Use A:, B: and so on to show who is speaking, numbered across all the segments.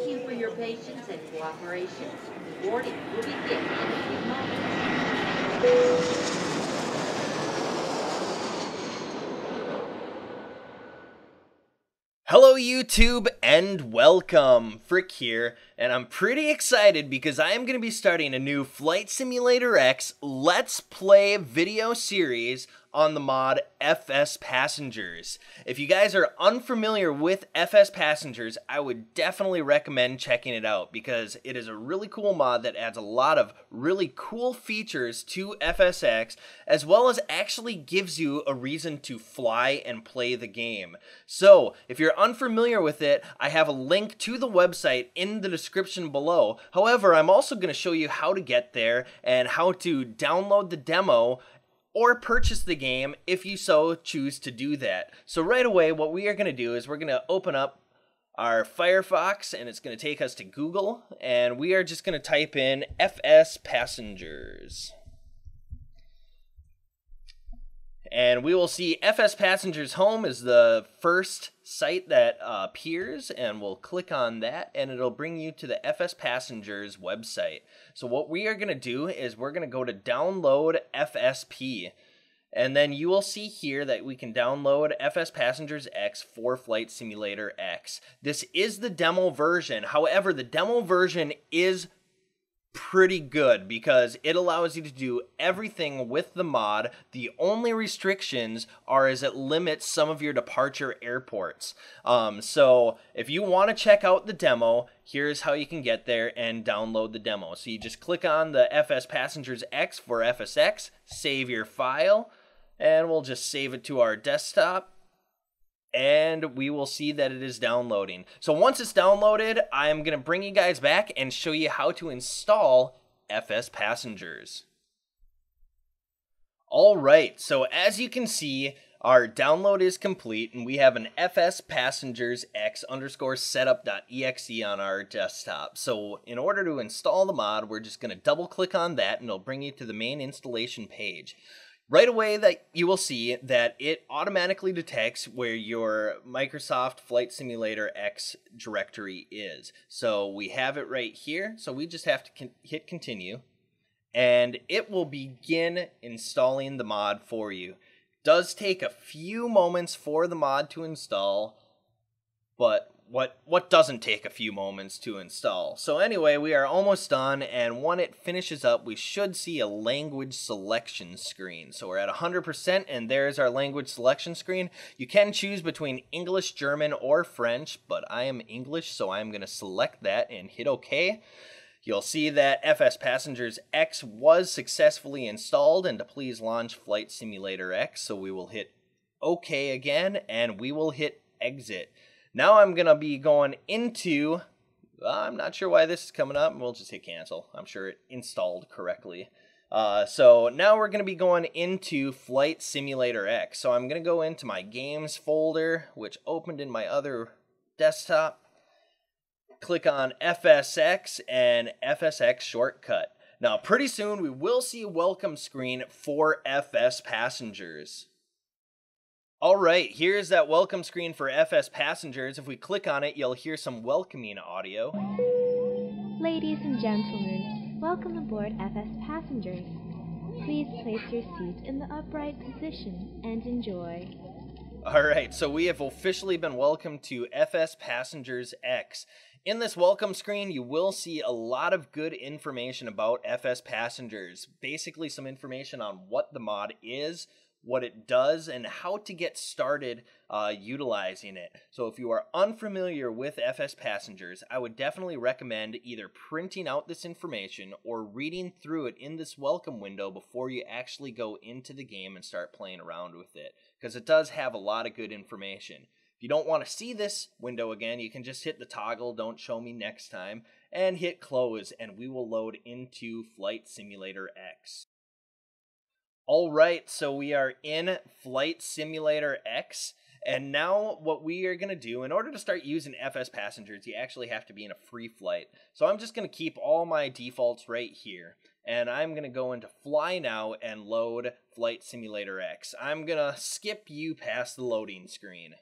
A: Thank you for your patience and cooperation. Boarding will begin in a few moments.
B: Hello YouTube and welcome, Phriq here, and I'm pretty excited because I am going to be starting a new Flight Simulator X Let's Play video series on the mod FSPassengers. If you guys are unfamiliar with FSPassengers, I would definitely recommend checking it out because it is a really cool mod that adds a lot of really cool features to FSX, as well as actually gives you a reason to fly and play the game. So if you're unfamiliar with it, I have a link to the website in the description below. However, I'm also going to show you how to get there and how to download the demo or purchase the game if you so choose to do that. So right away, what we are going to do is we're going to open up our Firefox, and it's going to take us to Google, and we are just going to type in FSPassengers. And we will see FSPassengers Home is the first site that appears, and we'll click on that, and it'll bring you to the FSPassengers website. So what we are going to do is we're going to go to download FSP, and then you will see here that we can download FSPassengers X for Flight Simulator X. This is the demo version. However, the demo version is pretty good because it allows you to do everything with the mod. The only restrictions are as it limits some of your departure airports. So if you want to check out the demo, here's how you can get there and download the demo. So you just click on the FSPassengers X for FSX, save your file, and we'll just save it to our desktop. And we will see that it is downloading. So once it's downloaded, I'm going to bring you guys back and show you how to install FSPassengers. Alright, so as you can see, our download is complete, and we have an FSPassengers X _ setup.exe on our desktop. So in order to install the mod, we're just going to double click on that, and it'll bring you to the main installation page. Right away, that you will see that it automatically detects where your Microsoft Flight Simulator X directory is. So we have it right here. So we just have to hit continue, and it will begin installing the mod for you. It does take a few moments for the mod to install, but what doesn't take a few moments to install? So anyway, we are almost done, and when it finishes up, we should see a language selection screen. So we're at 100%, and there's our language selection screen. You can choose between English, German, or French, but I am English, so I'm going to select that and hit OK. You'll see that FSPassengers X was successfully installed, and to please launch Flight Simulator X, so we will hit OK again, and we will hit exit. Now I'm going to be going into, I'm not sure why this is coming up, and we'll just hit cancel. I'm sure it installed correctly. So now we're going to be going into Flight Simulator X. So I'm going to go into my games folder, which opened in my other desktop. Click on FSX and FSX shortcut. Now pretty soon we will see a welcome screen for FSPassengers. Alright, here's that welcome screen for FSPassengers. If we click on it, you'll hear some welcoming audio.
C: Ladies and gentlemen, welcome aboard FSPassengers. Please place your seat in the upright position and enjoy.
B: Alright, so we have officially been welcomed to FSPassengers X. In this welcome screen, you will see a lot of good information about FSPassengers. Basically some information on what the mod is, what it does, and how to get started utilizing it. So if you are unfamiliar with FSPassengers, I would definitely recommend either printing out this information or reading through it in this welcome window before you actually go into the game and start playing around with it, because it does have a lot of good information. If you don't want to see this window again, you can just hit the toggle "Don't show me next time" and hit close, and we will load into Flight Simulator X. Alright, so we are in Flight Simulator X, and now what we are going to do, in order to start using FSPassengers, you actually have to be in a free flight. So I'm just going to keep all my defaults right here, and I'm going to go into Fly Now and load Flight Simulator X. I'm going to skip you past the loading screen.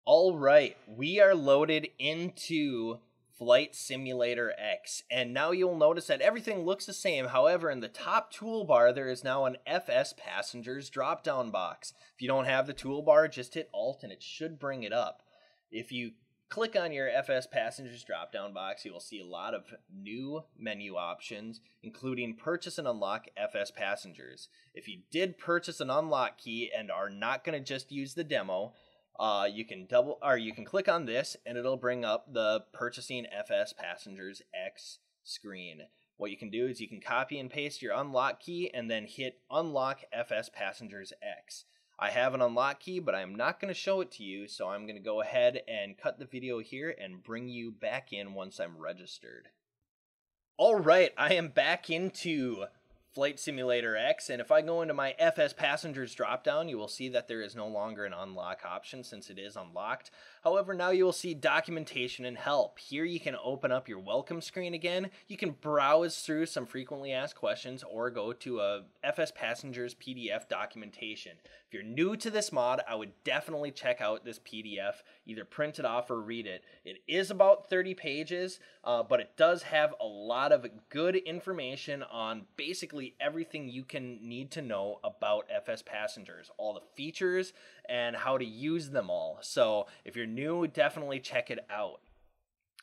B: Alright, we are loaded into Flight Simulator X. And now you'll notice that everything looks the same. However, in the top toolbar, there is now an FSPassengers drop-down box. If you don't have the toolbar, just hit Alt and it should bring it up. If you click on your FSPassengers drop-down box, you will see a lot of new menu options, including Purchase and Unlock FSPassengers. If you did purchase an unlock key and are not going to just use the demo, you can click on this and it'll bring up the Purchasing FSPassengers X screen. What you can do is you can copy and paste your unlock key and then hit Unlock FSPassengers X. I have an unlock key, but I'm not going to show it to you, so I'm going to go ahead and cut the video here and bring you back in once I'm registered. Alright, I am back into Flight Simulator X, and if I go into my FSPassengers dropdown, you will see that there is no longer an unlock option since it is unlocked. However, now you will see documentation and help. Here you can open up your welcome screen again. You can browse through some frequently asked questions or go to a FSPassengers PDF documentation. If you're new to this mod, I would definitely check out this PDF, either print it off or read it. It is about 30 pages, but it does have a lot of good information on basically everything you can need to know about FSPassengers, all the features and how to use them all. So if you're new, definitely check it out.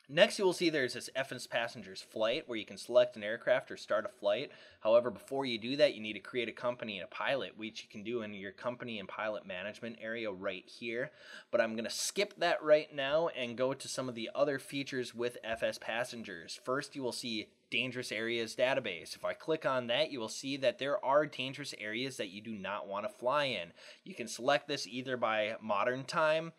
B: Next, you will see there's this FSPassengers flight where you can select an aircraft or start a flight. However, before you do that, you need to create a company and a pilot, which you can do in your company and pilot management area right here. But I'm going to skip that right now and go to some of the other features with FSPassengers. First, you will see Dangerous Areas Database. If I click on that, you will see that there are dangerous areas that you do not want to fly in. You can select this either by modern time,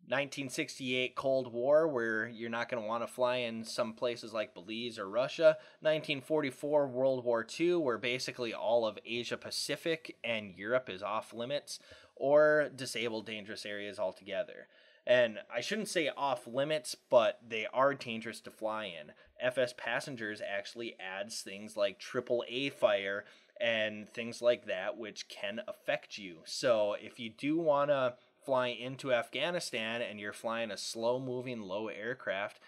B: 1968 Cold War, where you're not going to want to fly in some places like Belize or Russia. 1944 World War II, where basically all of Asia Pacific and Europe is off limits, or disable dangerous areas altogether. And I shouldn't say off limits, but they are dangerous to fly in. FSPassengers actually adds things like AAA fire and things like that, which can affect you. So if you do want to fly into Afghanistan and you're flying a slow-moving, low aircraft,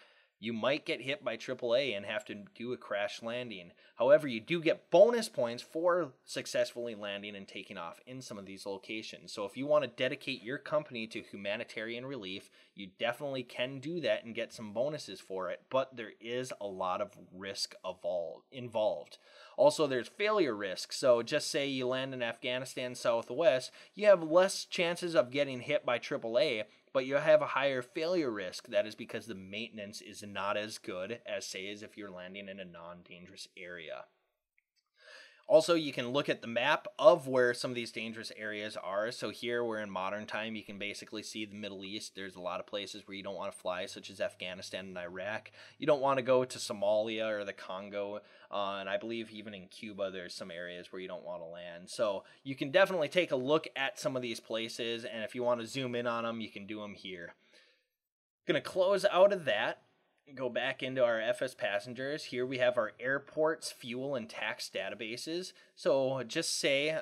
B: you might get hit by AAA and have to do a crash landing. However, you do get bonus points for successfully landing and taking off in some of these locations. So if you want to dedicate your company to humanitarian relief, you definitely can do that and get some bonuses for it, but there is a lot of risk involved. Also, there's failure risk. So just say you land in Afghanistan Southwest, you have less chances of getting hit by AAA, but you have a higher failure risk. That is because the maintenance is not as good as, say, as if you're landing in a non-dangerous area. Also, you can look at the map of where some of these dangerous areas are. So here we're in modern time. You can basically see the Middle East. There's a lot of places where you don't want to fly, such as Afghanistan and Iraq. You don't want to go to Somalia or the Congo. And I believe even in Cuba, there's some areas where you don't want to land. So you can definitely take a look at some of these places. And if you want to zoom in on them, you can do them here. Going to close out of that. Go back into our FSPassengers. Here we have our airports, fuel, and tax databases. So just say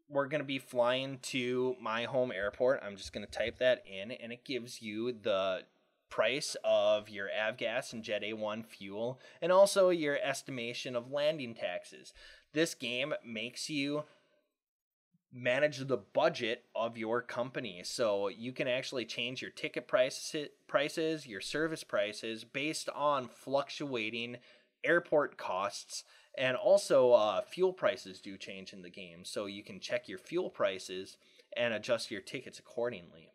B: we're going to be flying to my home airport. I'm just going to type that in, and it gives you the price of your avgas and Jet A1 fuel, and also your estimation of landing taxes. This game makes you manage the budget of your company, so you can actually change your ticket prices, your service prices based on fluctuating airport costs, and also fuel prices do change in the game, so you can check your fuel prices and adjust your tickets accordingly.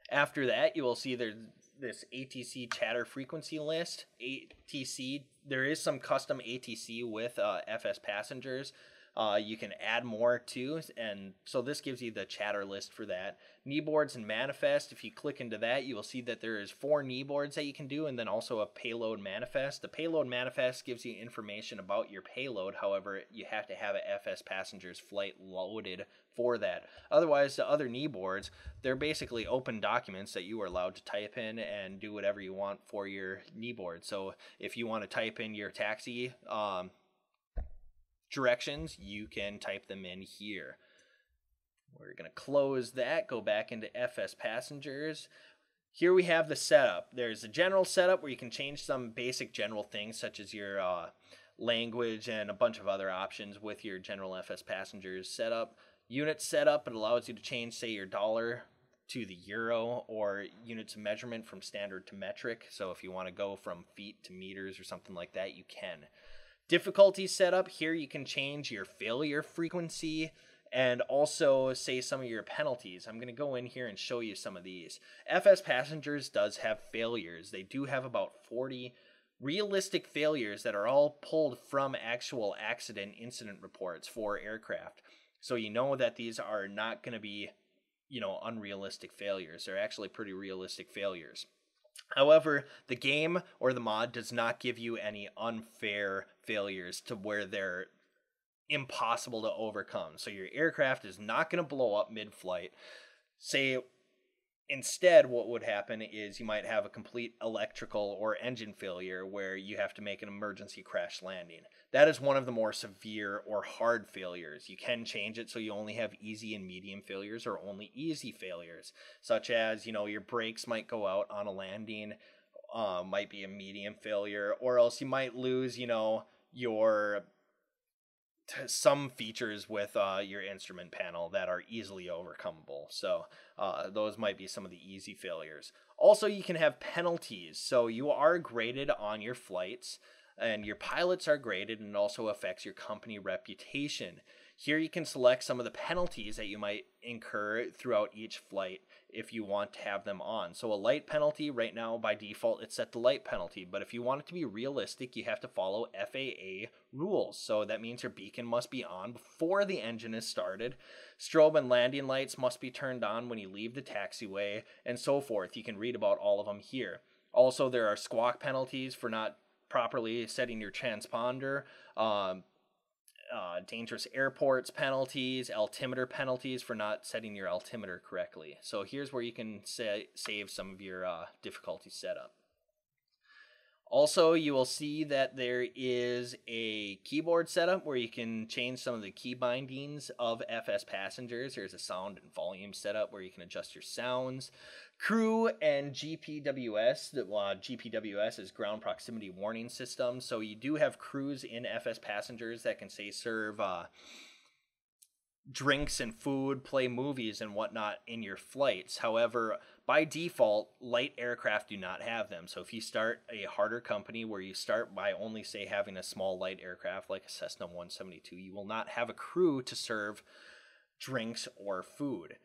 B: After that, you will see there's this ATC Chatter Frequency List. ATC, there is some custom ATC with FSPassengers. You can add more too, and so this gives you the chatter list for that. Kneeboards and manifest, if you click into that, you will see that there is 4 kneeboards that you can do, and then also a payload manifest. The payload manifest gives you information about your payload. However, you have to have an FSPassengers flight loaded for that. Otherwise, the other kneeboards, they're basically open documents that you are allowed to type in and do whatever you want for your kneeboard. So if you want to type in your taxi directions, you can type them in here. We're going to close that, go back into FSPassengers. Here we have the setup. There's a general setup where you can change some basic general things such as your language and a bunch of other options with your general FSPassengers setup. Unit setup, it allows you to change, say, your dollar to the euro or units of measurement from standard to metric. So if you want to go from feet to meters or something like that, you can. Difficulty setup, here you can change your failure frequency and also say some of your penalties. I'm going to go in here and show you some of these. FSPassengers does have failures. They do have about 40 realistic failures that are all pulled from actual accident incident reports for aircraft. So you know that these are not going to be, unrealistic failures. They're actually pretty realistic failures. However, the game or the mod does not give you any unfair failures to where they're impossible to overcome. So your aircraft is not going to blow up mid-flight. Say, instead, what would happen is you might have a complete electrical or engine failure where you have to make an emergency crash landing. That is one of the more severe or hard failures. You can change it so you only have easy and medium failures or only easy failures, such as, your brakes might go out on a landing, might be a medium failure, or else you might lose, your some features with your instrument panel that are easily overcomable. So those might be some of the easy failures. Also, you can have penalties. So you are graded on your flights and your pilots are graded, and it also affects your company reputation. Here you can select some of the penalties that you might incur throughout each flight if you want to have them on. So a light penalty, right now by default it's set to light penalty, but if you want it to be realistic, you have to follow FAA rules. So that means your beacon must be on before the engine is started. Strobe and landing lights must be turned on when you leave the taxiway, and so forth. You can read about all of them here. Also, there are squawk penalties for not properly setting your transponder, dangerous airports penalties, altimeter penalties for not setting your altimeter correctly. So here's where you can save some of your difficulty setup. Also, you will see that there is a keyboard setup where you can change some of the key bindings of FSPassengers. There's a sound and volume setup where you can adjust your sounds. Crew and GPWS. GPWS is ground proximity warning system. So you do have crews in FSPassengers that can serve drinks and food, play movies and whatnot in your flights. However, by default, light aircraft do not have them. So if you start a harder company where you start by only having a small light aircraft like a Cessna 172, you will not have a crew to serve drinks or food.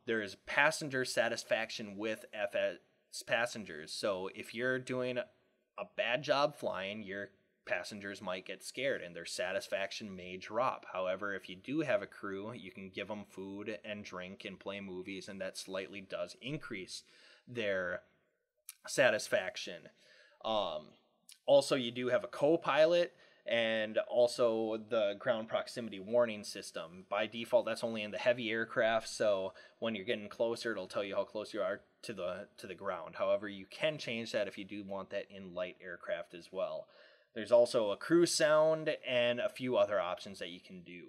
B: There is passenger satisfaction with FSPassengers. So if you're doing a bad job flying, your passengers might get scared and their satisfaction may drop. However, if you do have a crew, you can give them food and drink and play movies, and that slightly does increase their satisfaction. Also, you do have a co-pilot and also the ground proximity warning system. By default, that's only in the heavy aircraft, so when you're getting closer, it'll tell you how close you are to the ground. However, you can change that if you do want that in light aircraft as well. There's also a crew sound and a few other options that you can do.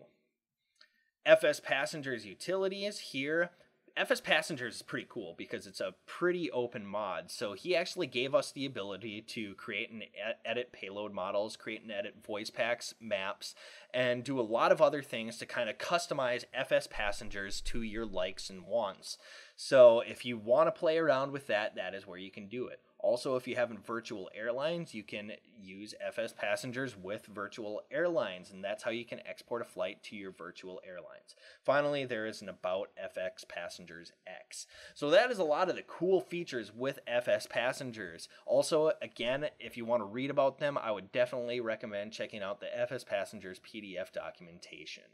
B: FSPassengers utilities here. FSPassengers is pretty cool because it's a pretty open mod. So he actually gave us the ability to create and edit payload models, create and edit voice packs, maps, and do a lot of other things to kind of customize FSPassengers to your likes and wants. So if you want to play around with that, that is where you can do it. Also, if you have virtual airlines, you can use FSPassengers with virtual airlines, and that's how you can export a flight to your virtual airlines. Finally, there is an About FSPassengers X. So that is a lot of the cool features with FSPassengers. Also, again, if you want to read about them, I would definitely recommend checking out the FSPassengers PDF documentation.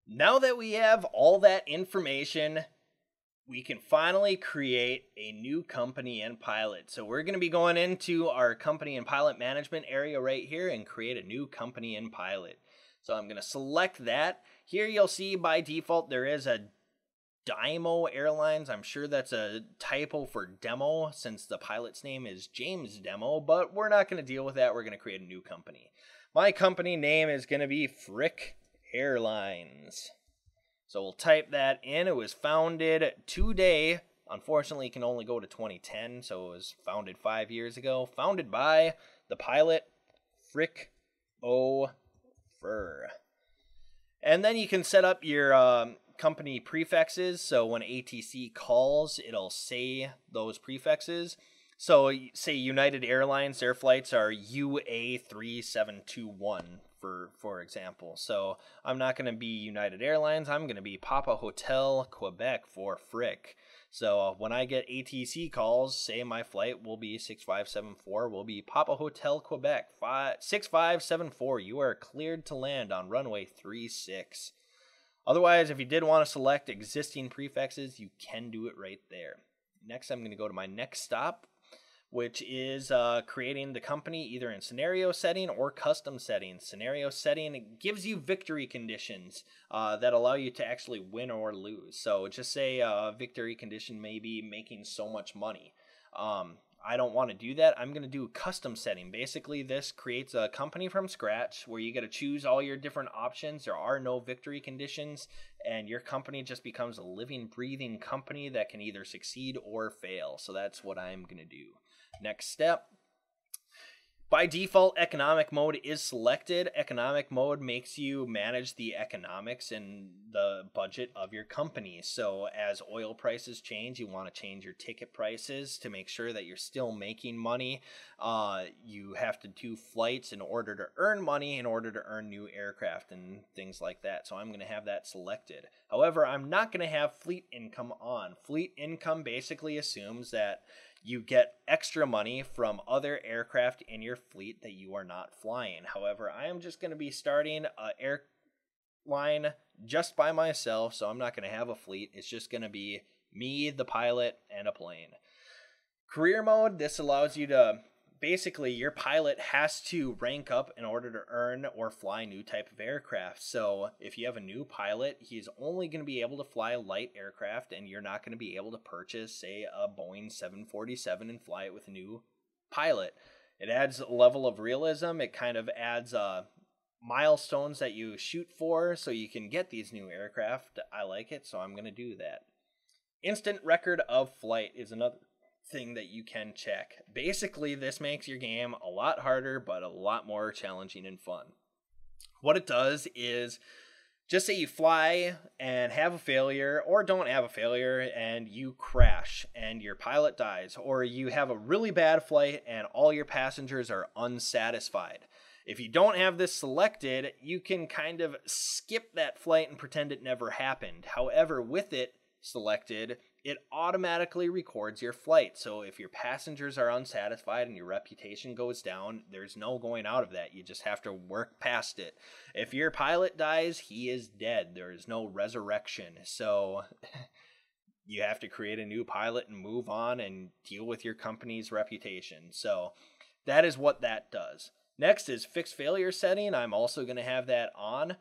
B: Now that we have all that information, we can finally create a new company and pilot. So we're going to be going into our company and pilot management area right here and create a new company and pilot. So I'm going to select that. Here you'll see by default there is a Dymo Airlines. I'm sure that's a typo for demo since the pilot's name is James Demo, but we're not going to deal with that. We're going to create a new company. My company name is going to be Phriq Airlines. So we'll type that in. It was founded today, Unfortunately, it can only go to 2010, so it was founded 5 years ago. Founded by the pilot Phriq-O-Pher. And then you can set up your company prefixes, so when ATC calls, it'll say those prefixes. So say United Airlines, their flights are UA3721, for example. So I'm not going to be United Airlines, I'm going to be Papa Hotel Quebec for Phriq. So when I get ATC calls, say my flight will be 6574, will be Papa Hotel Quebec 6574. You are cleared to land on runway 36. Otherwise, if you did want to select existing prefixes, you can do it right there. Next, I'm going to go to my next stop, which is creating the company either in scenario setting or custom settings. Scenario setting gives you victory conditions that allow you to actually win or lose. So just say victory condition may be making so much money. I don't want to do that. I'm going to do custom setting. Basically, this creates a company from scratch where you get to choose all your different options. There are no victory conditions, and your company just becomes a living, breathing company that can either succeed or fail. So that's what I'm going to do. Next step. By default, economic mode is selected. Economic mode makes you manage the economics and the budget of your company. So as oil prices change, you want to change your ticket prices to make sure that you're still making money. You have to do flights in order to earn money, in order to earn new aircraft and things like that. So I'm going to have that selected. However, I'm not going to have fleet income on. Fleet income basically assumes that you get extra money from other aircraft in your fleet that you are not flying. However, I am just going to be starting an airline just by myself, so I'm not going to have a fleet. It's just going to be me, the pilot, and a plane. Career mode, this allows you to, basically, your pilot has to rank up in order to earn or fly new type of aircraft. So if you have a new pilot, he's only going to be able to fly light aircraft, and you're not going to be able to purchase, say, a Boeing 747 and fly it with a new pilot. It adds a level of realism. It kind of adds milestones that you shoot for so you can get these new aircraft. I like it, so I'm going to do that. Instant record of flight is another thing that you can check. Basically, this makes your game a lot harder, but a lot more challenging and fun. What it does is, just say you fly and have a failure, or don't have a failure, and you crash and your pilot dies, or you have a really bad flight and all your passengers are unsatisfied. If you don't have this selected, you can kind of skip that flight and pretend it never happened. However, with it selected, it automatically records your flight. So if your passengers are unsatisfied and your reputation goes down, there's no going out of that. You just have to work past it. If your pilot dies, he is dead. There is no resurrection. So you have to create a new pilot and move on and deal with your company's reputation. So that is what that does. Next is fixed failure setting. I'm also going to have that on.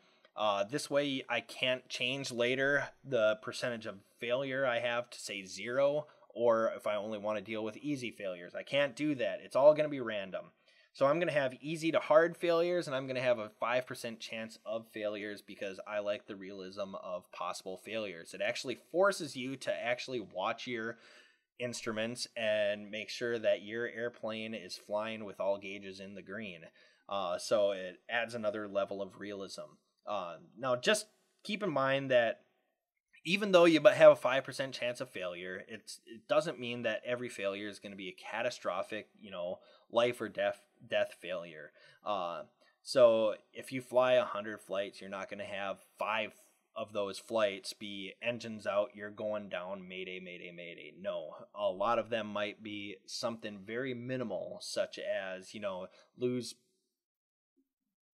B: This way I can't change later the percentage of failure I have to say 0, or if I only want to deal with easy failures. I can't do that. It's all going to be random. So I'm going to have easy to hard failures, and I'm going to have a 5% chance of failures because I like the realism of possible failures. It actually forces you to actually watch your instruments and make sure that your airplane is flying with all gauges in the green. So it adds another level of realism. Now, just keep in mind that even though you have a 5% chance of failure, it doesn't mean that every failure is going to be a catastrophic, life or death failure. So if you fly 100 flights, you're not going to have 5 of those flights be engines out, you're going down, mayday, mayday, mayday. No, a lot of them might be something very minimal, such as, lose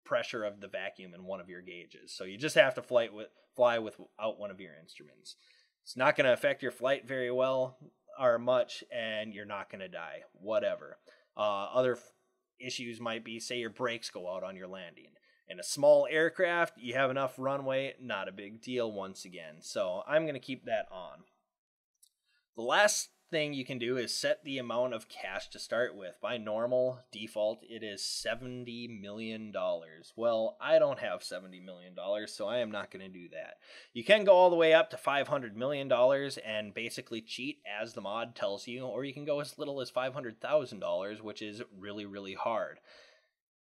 B: pressure of the vacuum in one of your gauges. So you just have to fly without one of your instruments. It's not going to affect your flight very well or much, and you're not going to die. Whatever. Other issues might be, say your brakes go out on your landing. In a small aircraft, you have enough runway, not a big deal once again. So I'm going to keep that on. The last thing you can do is set the amount of cash to start with. By normal default, it is $70 million. Well, I don't have $70 million, so I am not going to do that. You can go all the way up to $500 million and basically cheat as the mod tells you, or you can go as little as $500,000, which is really, really hard.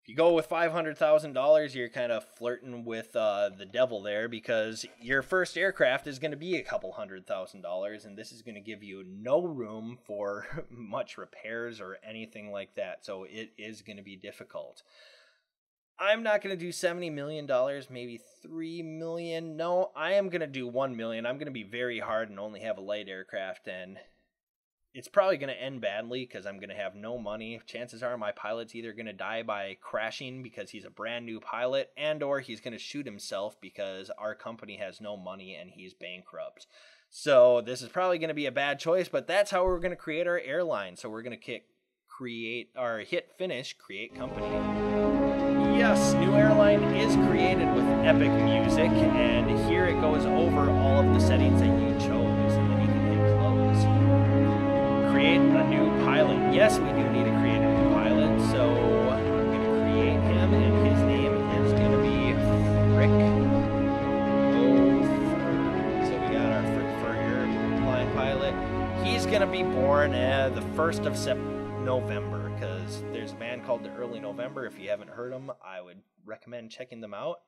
B: If you go with $500,000, you're kind of flirting with the devil there, because your first aircraft is going to be a couple $100,000, and this is going to give you no room for much repairs or anything like that. So it is going to be difficult. I'm not going to do $70 million, maybe $3 million. No, I am going to do $1 million. I'm going to be very hard and only have a light aircraft, and it's probably going to end badly because I'm going to have no money. Chances are my pilot's either going to die by crashing because he's a brand new pilot, and or he's going to shoot himself because our company has no money and he's bankrupt. So this is probably going to be a bad choice, but that's how we're going to create our airline. So we're going to hit finish, create company. Yes, new airline is created with epic music, and here it goes over all of the settings that you chose, and then you can hit close. Create a new pilot. Yes, we do need to create a new pilot, so I'm going to create him, and his name is going to be Phriq-O-Pher. So we got our Phriq-O-Pher airline pilot. He's going to be born the 1st of November, because there's a band called the Early November. If you haven't heard them, I would recommend checking them out.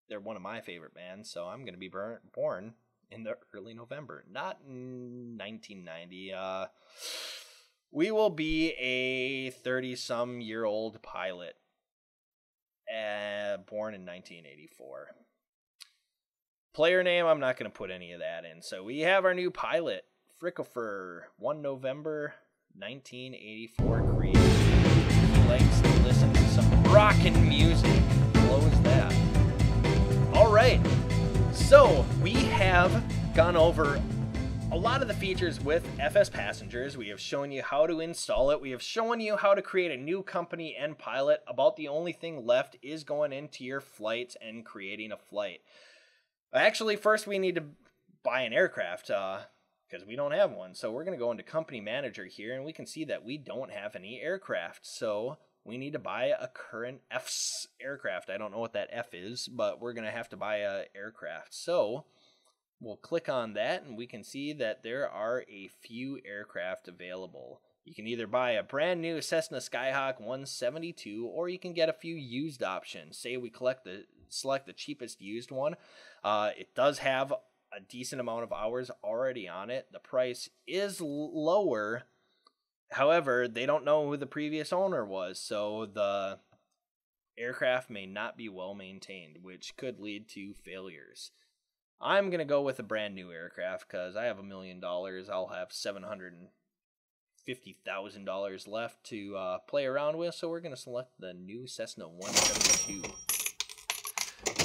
B: They're one of my favorite bands, so I'm going to be born in the early November, not in 1990. We will be a 30-some-year-old pilot, born in 1984. Player name, I'm not going to put any of that in. So we have our new pilot, Phriq-O-Pher, 1 November 1984 created. He likes to listen to some rockin' music. Close that. Alright, so we have gone over a lot of the features with FSPassengers. We have shown you how to install it. We have shown you how to create a new company and pilot. About the only thing left is going into your flights and creating a flight. Actually, first we need to buy an aircraft, because we don't have one. So we're going to go into Company Manager here, and we can see that we don't have any aircraft. So we need to buy a current F's aircraft. I don't know what that F is, but we're going to have to buy an aircraft. So we'll click on that, and we can see that there are a few aircraft available. You can either buy a brand new Cessna Skyhawk 172, or you can get a few used options. Say we select the cheapest used one. It does have a decent amount of hours already on it. The price is lower. However, they don't know who the previous owner was, so the aircraft may not be well maintained, which could lead to failures. I'm going to go with a brand new aircraft because I have $1 million. I'll have $750,000 left to play around with, so we're going to select the new Cessna 172.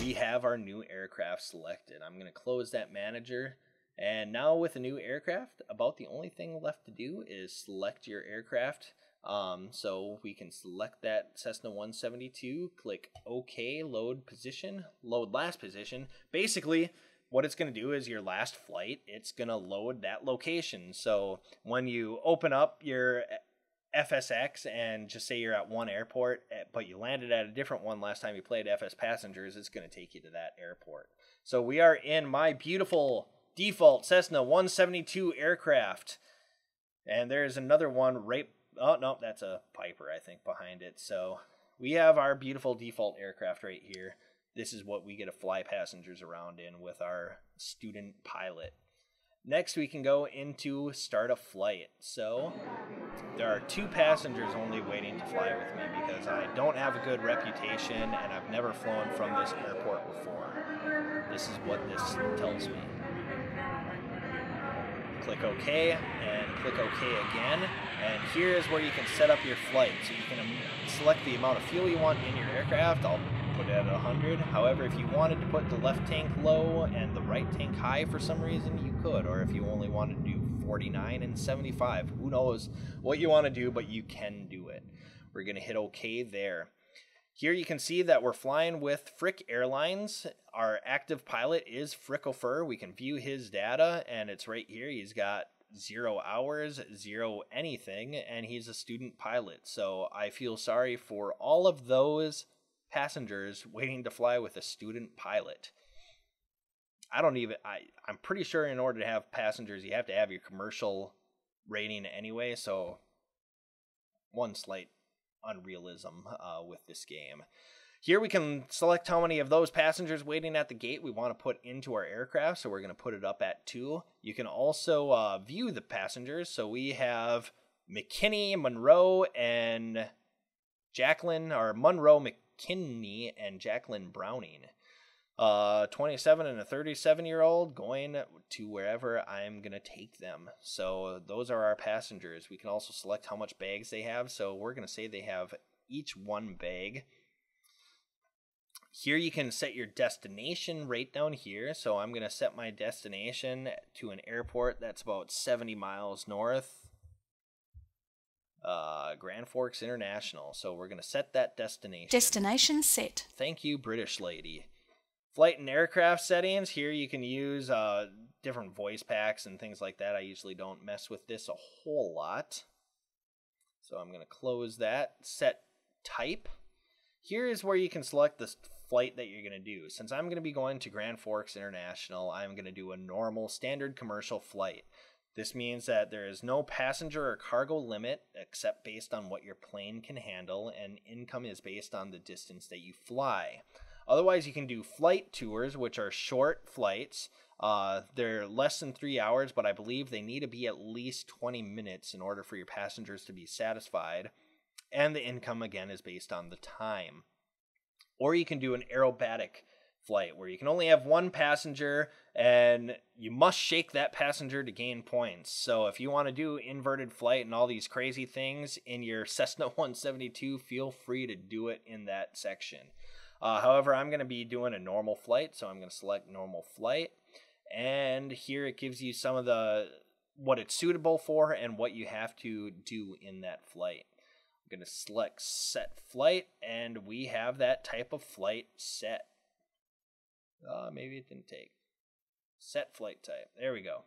B: We have our new aircraft selected. I'm going to close that manager. And now with a new aircraft, about the only thing left to do is select your aircraft. So we can select that Cessna 172, click OK, load position, load last position. Basically, what it's going to do is your last flight, it's going to load that location. So when you open up your FSX and just say you're at one airport, but you landed at a different one last time you played FSPassengers, it's going to take you to that airport. So we are in my beautiful default Cessna 172 aircraft, and there's another one right, oh no, that's a Piper I think behind it. So we have our beautiful default aircraft right here. This is what we get to fly passengers around in with our student pilot. Next, we can go into start a flight. So there are 2 passengers only waiting to fly with me because I don't have a good reputation and I've never flown from this airport before. This is what this tells me. Click OK and click OK again. And here is where you can set up your flight. So you can select the amount of fuel you want in your aircraft. I'll put it at 100. However, if you wanted to put the left tank low and the right tank high for some reason, you could. Or if you only wanted to do 49 and 75, who knows what you want to do, but you can do it. We're going to hit OK there. Here you can see that we're flying with Phriq Airlines. Our active pilot is Phriq-O-Pher. We can view his data, and it's right here. He's got 0 hours, 0 anything, and he's a student pilot. So I feel sorry for all of those passengers waiting to fly with a student pilot. I'm pretty sure in order to have passengers, you have to have your commercial rating anyway, so one slight unrealism with this game. Here we can select how many of those passengers waiting at the gate we want to put into our aircraft, so we're going to put it up at 2. You can also view the passengers, so we have McKinney, Monroe, and Jacqueline, or Monroe McKinney and Jacqueline Browning. 27 and a 37-year-old going to wherever I'm going to take them. So those are our passengers. We can also select how much bags they have, so we're going to say they have each 1 bag. Here you can set your destination right down here. So I'm going to set my destination to an airport that's about 70 miles north. Grand Forks International. So we're going to set that destination.
D: Destination set.
B: Thank you, British lady. Flight and aircraft settings. Here you can use different voice packs and things like that. I usually don't mess with this a whole lot. So I'm going to close that. Set type. Here is where you can select the flight that you're going to do. Since I'm going to be going to Grand Forks International, I'm going to do a normal standard commercial flight. This means that there is no passenger or cargo limit except based on what your plane can handle, and income is based on the distance that you fly. Otherwise, you can do flight tours, which are short flights. They're less than 3 hours, but I believe they need to be at least 20 minutes in order for your passengers to be satisfied. And the income, again, is based on the time. Or you can do an aerobatic flight, where you can only have 1 passenger, and you must shake that passenger to gain points. So if you want to do inverted flight and all these crazy things in your Cessna 172, feel free to do it in that section. However, I'm going to be doing a normal flight, so I'm going to select normal flight. And here it gives you some of what it's suitable for and what you have to do in that flight. I'm going to select set flight, and we have that type of flight set. Maybe it didn't take. Set flight type. There we go.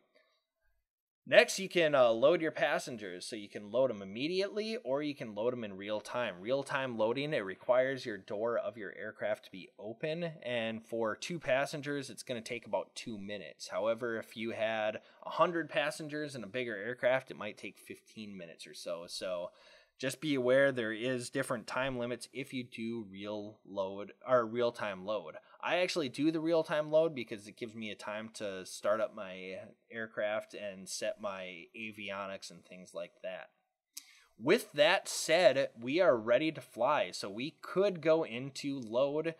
B: Next, you can load your passengers. So you can load them immediately, or you can load them in real time. Real-time loading, it requires your door of your aircraft to be open. And for 2 passengers, it's going to take about 2 minutes. However, if you had 100 passengers in a bigger aircraft, it might take 15 minutes or so. So just be aware there is different time limits if you do real-time load. I actually do the real-time load because it gives me a time to start up my aircraft and set my avionics and things like that. With that said, we are ready to fly. So we could go into load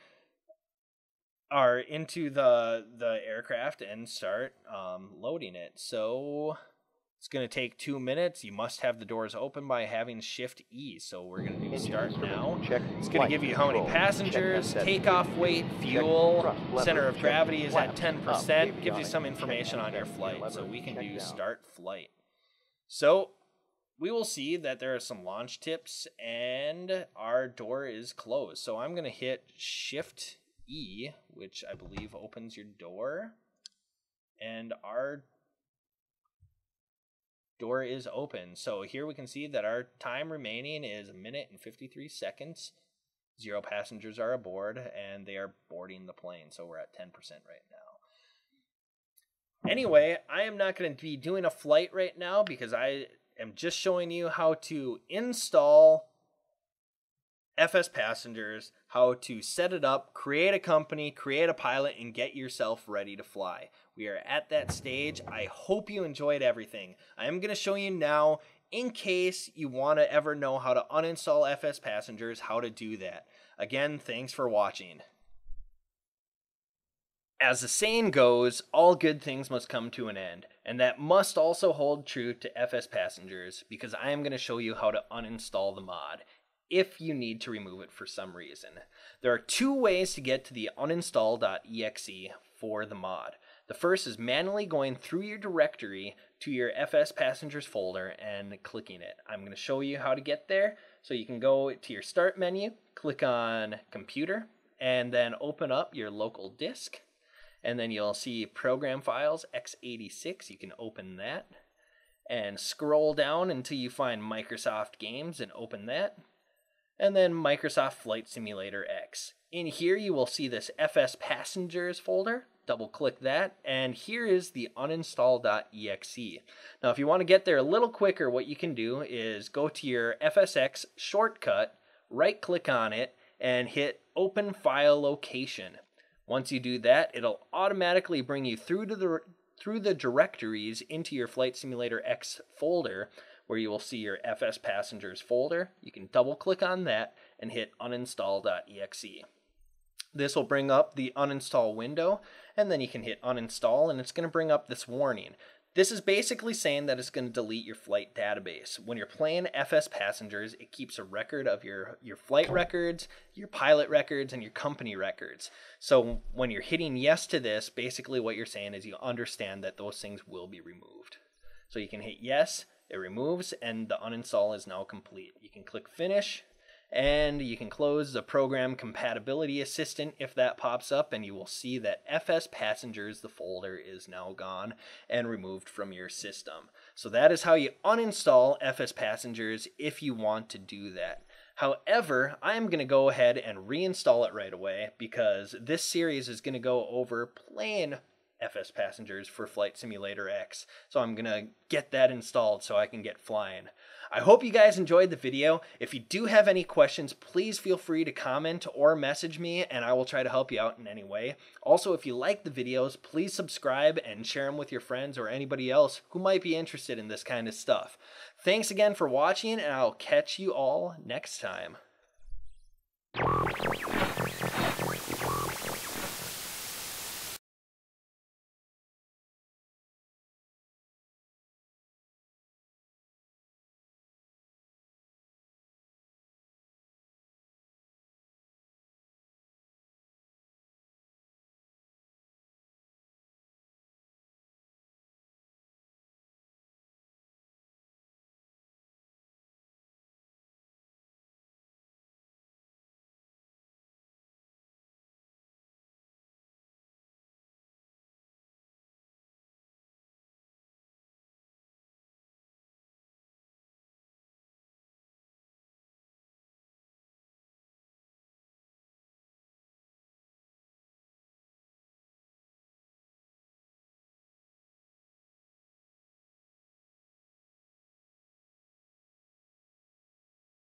B: or into the aircraft and start loading it. So it's going to take 2 minutes. You must have the doors open by having Shift E. So we're going to do start now. It's going to give you how many passengers, takeoff weight, fuel, center of gravity is at 10%. Gives you some information on your flight. So we can do start flight. So we will see that there are some launch tips and our door is closed. So I'm going to hit Shift E, which I believe opens your door. And our door is open. So here we can see that our time remaining is 1 minute and 53 seconds. 0 passengers are aboard and they are boarding the plane. So we're at 10% right now. Anyway, I am not going to be doing a flight right now because I am just showing you how to install FSPassengers, how to set it up, create a company, create a pilot, and get yourself ready to fly. We are at that stage. I hope you enjoyed everything. I am going to show you now, in case you want to ever know how to uninstall FSPassengers, how to do that. Again, thanks for watching. As the saying goes, all good things must come to an end, and that must also hold true to FSPassengers, because I am going to show you how to uninstall the mod if you need to remove it for some reason. There are 2 ways to get to the uninstall.exe for the mod. The first is manually going through your directory to your FSPassengers folder and clicking it. I'm going to show you how to get there. So you can go to your start menu, click on computer, and then open up your local disk. And then you'll see program files, x86, you can open that. and scroll down until you find Microsoft Games and open that. And then Microsoft Flight Simulator X. In here you will see this FSPassengers folder. Double click that, and here is the uninstall.exe. Now if you want to get there a little quicker, what you can do is go to your FSX shortcut, right click on it, and hit Open File Location. Once you do that, it'll automatically bring you through the directories into your Flight Simulator X folder, where you will see your FSPassengers folder. You can double click on that and hit uninstall.exe. This will bring up the uninstall window, and then you can hit uninstall, and it's going to bring up this warning. This is basically saying that it's going to delete your flight database. When you're playing FSPassengers, it keeps a record of your flight records, your pilot records, and your company records. So when you're hitting yes to this, basically what you're saying is you understand that those things will be removed. So you can hit yes, it removes, and the uninstall is now complete. You can click finish, and you can close the Program Compatibility Assistant if that pops up, and you will see that FSPassengers, the folder, is now gone and removed from your system. So that is how you uninstall FSPassengers if you want to do that. However, I'm going to go ahead and reinstall it right away, because this series is going to go over playing FSPassengers for Flight Simulator X. So I'm going to get that installed so I can get flying. I hope you guys enjoyed the video. If you do have any questions, please feel free to comment or message me, and I will try to help you out in any way. Also, if you like the videos, please subscribe and share them with your friends or anybody else who might be interested in this kind of stuff. Thanks again for watching, and I'll catch you all next time.